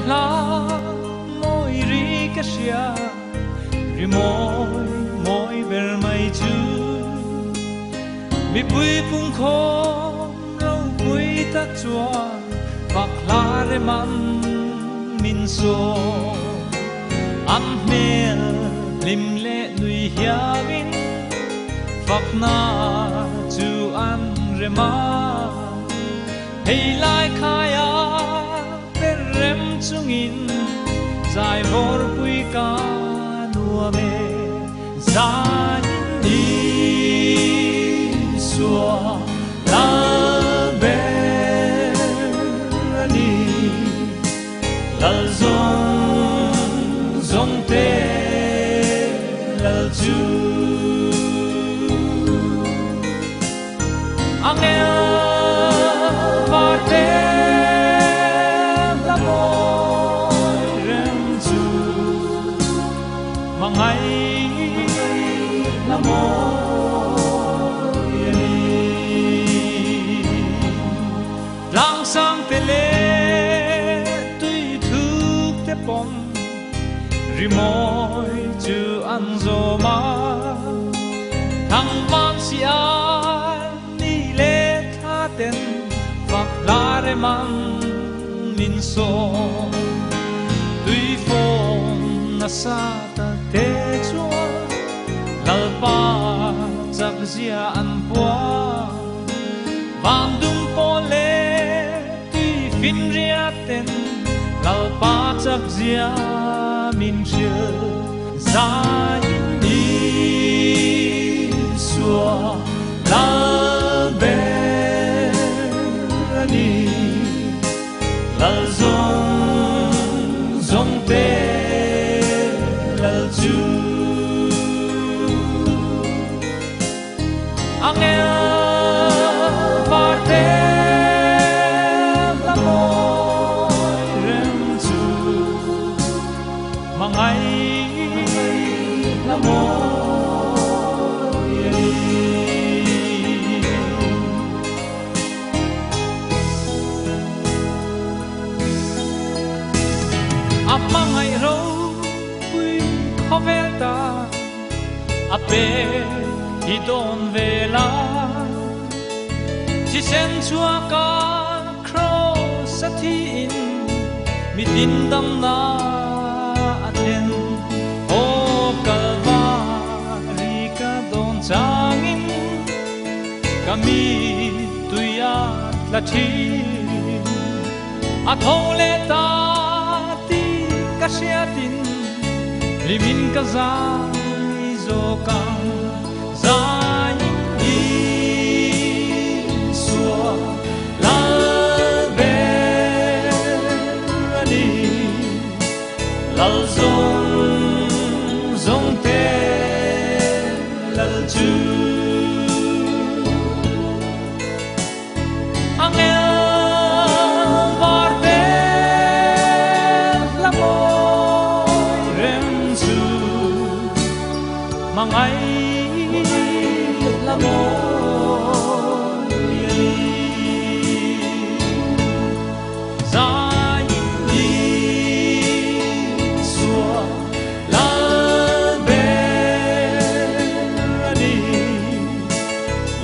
la môi ri cái xia ri môi ver mai chu mi bui phung khom rau bui ta chua bạc la re man min so am mel lim le nui hiavin phak na chu an re ma hey lai khaya per rem chungin zai vor pui ka nua me zai ni sua la be ni la zong te la chu angel parte la môi rem chu mangai la môi ni lang sang te le tui thuk te pom ri môi chu an zo ma thang man si an ni le tha ten phak la re man min so tui phong na sa ta te chua lal pa chak zia an pua vam dum po le tui fin ria ten lal pa chak zia min chia zai ni sua la be ni la zong te la chu angel parte la môi rem chu mangai la môi ni amangai ro pui khovelta ape i don vela chi sen chua ka cross sathi in mi tin dam na aten o kalvari ka don changin kami tuya la thi a thole ta ti ka sia tin limin ka za zo kang zai ni sua la be ni la zong te la chu angel parte la môi rem chu mangai la môi zai ni sua la be ni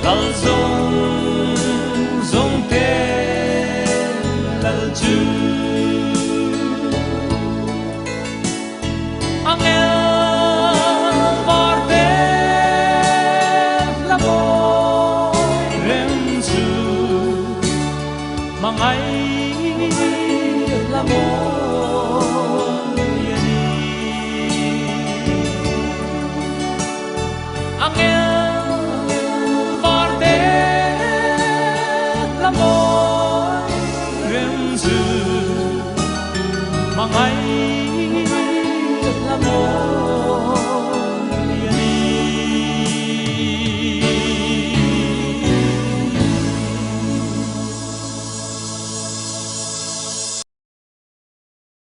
la zong te la chu angel mangai la môi ni angel parte la môi rem chu mangai